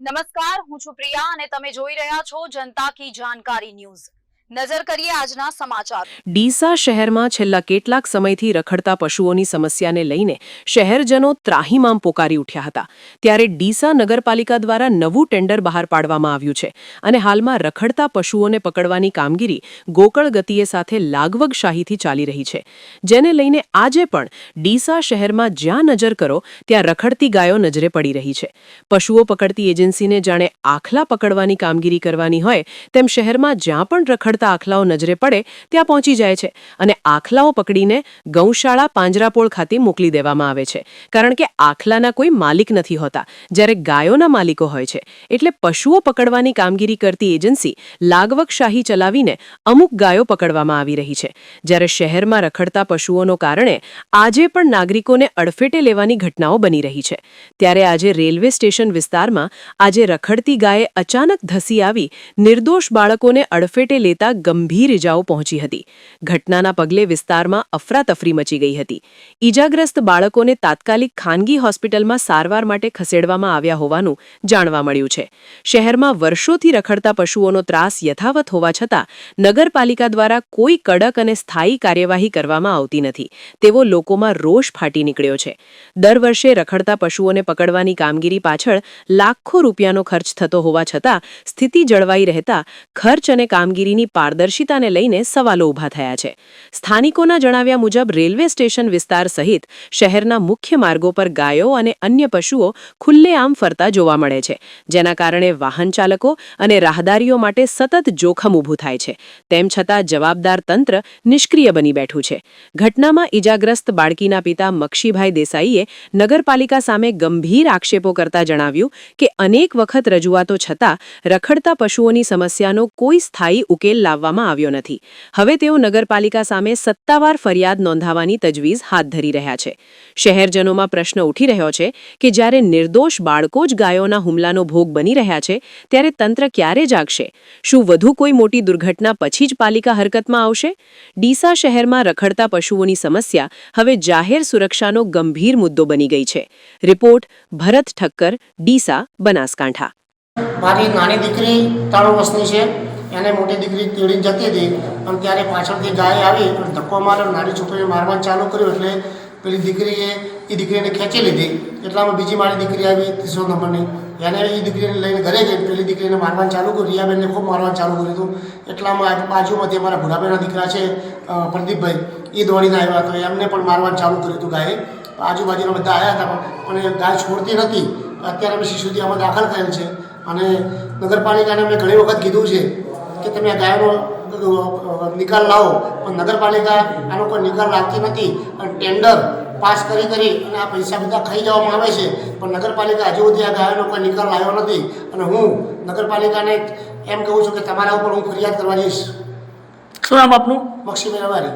નમસ્કાર, હું છું પ્રિયા અને તમે જોઈ રહ્યા છો જનતા કી જાણકારી ન્યૂઝ। નજર કરીએ આજના સમાચાર। ડીસા શહેરમાં છેલ્લા કેટલાક સમયથી રખડતા પશુઓની સમસ્યાને લઈને શહેરજનો ત્રાહિમામ પોકારી ઉઠ્યા હતા। ત્યારે ડીસા નગરપાલિકા દ્વારા નવું ટેન્ડર બહાર પાડવામાં આવ્યું છે અને હાલમાં રખડતા પશુઓને પકડવાની કામગીરી ગોકળ ગતિએ સાથે લાગવગશાહીથી ચાલી રહી છે, જેને લઈને આજે પણ ડીસા શહેરમાં જ્યાં નજર કરો ત્યાં રખડતી ગાયો નજરે પડી રહી છે। પશુઓ પકડતી એજન્સીને જાણે આખલા પકડવાની કામગીરી કરવાની હોય તેમ શહેરમાં જ્યાં પણ રખડતા આખલાઓ નજરે પડે ત્યાં પહોંચી જાય છે અને આખલાઓ પકડીને ગૌશાળા પાંજરાપોળ ખાતે મોકલી દેવામાં આવે છે, કારણ કે આખલાના કોઈ માલિક નથી હોતા, જ્યારે ગાયોના માલિકો હોય છે। એટલે પશુઓ પકડવાની કામગીરી કરતી એજન્સી લાગવગશાહી ચલાવીને અમુક ગાયો પકડવામાં આવી રહી છે, જ્યારે શહેરમાં રખડતા પશુઓનો કારણે આજે પણ નાગરિકોને અડફેટે લેવાની ઘટનાઓ બની રહી છે। ત્યારે આજે રેલવે સ્ટેશન વિસ્તારમાં આજે રખડતી ગાયે અચાનક ધસી આવી નિર્દોષ બાળકોને અડફેટે લેતા ગંભીર ઇજાઓ પહોંચી હતી। ઘટનાના પગલે વિસ્તારમાં અફરાતફરી મચી ગઈ હતી। ઈજાગ્રસ્ત બાળકોને તાત્કાલિક ખાનગી હોસ્પિટલમાં સારવાર માટે ખસેડવામાં આવ્યા હોવાનું જાણવા મળ્યું છે। શહેરમાં વર્ષોથી રખડતા પશુઓનો ત્રાસ યથાવત હોવા છતાં નગરપાલિકા દ્વારા કોઈ કડક અને સ્થાયી કાર્યવાહી કરવામાં આવતી નથી તેવો લોકોમાં રોષ ફાટી નીકળ્યો છે। દર વર્ષે રખડતા પશુઓને પકડવાની કામગીરી પાછળ લાખો રૂપિયાનો ખર્ચ થતો હોવા છતાં સ્થિતિ જળવાઈ રહેતા ખર્ચ અને કામગીરીની પારદર્શિતાને લઈને સવાલો ઊભા થયા છે। સ્થાનિકોના જણાવ્યા મુજબ રેલવે સ્ટેશન વિસ્તાર સહિત શહેરના મુખ્ય માર્ગો પર ગાયો અને અન્ય પશુઓ ખુલ્લેઆમ ફરતા જોવા મળે છે, જેના કારણે વાહન ચાલકો અને રાહદારીઓ માટે સતત જોખમ ઊભું થાય છે। તેમ છતાં જવાબદાર તંત્ર નિષ્ક્રિય બની બેઠું છે। ઘટનામાં ઈજાગ્રસ્ત બાળકીના પિતા મક્ષીભાઈ દેસાઈએ નગરપાલિકા સામે ગંભીર આક્ષેપો કરતા જણાવ્યું કે અનેક વખત રજૂઆતો છતાં રખડતા પશુઓની સમસ્યાનો કોઈ સ્થાયી ઉકેલ લાવવામાં આવ્યો નથી। હવે તેઓ નગરપાલિકા સામે સત્તાવાર ફરિયાદ નોંધાવવાની તજવીજ હાથ ધરી રહ્યા છે। શહેરજનોમાં પ્રશ્ન ઉઠી રહ્યો છે કે જ્યારે નિર્દોષ બાળકો જ ગાયોના હુમલાનો ભોગ બની રહ્યા છે ત્યારે તંત્ર ક્યારે જાગશે? શું વધુ કોઈ મોટી દુર્ઘટના પછી જ પાલિકા હરકતમાં આવશે? ડીસા શહેરમાં રખડતા પશુઓની સમસ્યા હવે જાહેર સુરક્ષાનો ગંભીર મુદ્દો બની ગઈ છે। રિપોર્ટ ભરત ઠક્કર, ડીસા, બનાસકાંઠા। મારી નાની દીકરી 3 વર્ષની છે, એને મોટી દીકરી તેડીને જતી હતી અને ત્યારે પાછળથી ગાય આવી અને ધક્કો માર્યો, નાની છોકરીને મારવાનું ચાલુ કર્યું એટલે પેલી દીકરીએ એ દીકરીને ખેંચી લીધી। એટલામાં બીજી મારી દીકરી આવી 300 નંબરની, એને એ દીકરીને લઈને ઘરે ગઈ, પેલી દીકરીને મારવાનું ચાલુ કર્યું, રિયાબેનને ખૂબ મારવાનું ચાલુ કર્યું હતું। એટલામાં બાજુમાંથી અમારા ભુરાબેનના દીકરા છે પ્રદીપભાઈ, એ દોડીને આવ્યા તો એમને પણ મારવાનું ચાલુ કર્યું હતું ગાયે। આજુબાજુના બધા આવ્યા હતા પણ ગાય છોડતી નથી। અત્યારે અમે શિશુથી આમાં દાખલ થયેલ છે અને નગરપાલિકાને મેં ઘણી વખત કીધું છે કે તમે ગાયનો નિકાલ લાવો, પણ નગરપાલિકા આનો કોઈ નિકાલ લાવતી નથી અને ટેન્ડર પાસ કરી અને આ પૈસા બધા ખાઈ જવામાં આવે છે, પણ નગરપાલિકા હજુ સુધી આ ગાયોનો કોઈ નિકાલ લાવ્યો નથી અને હું નગરપાલિકાને એમ કહું છું કે તમારા ઉપર હું ફરિયાદ કરવા જઈશ। શું નામ આપનું? મક્ષીભાઈ રવારી।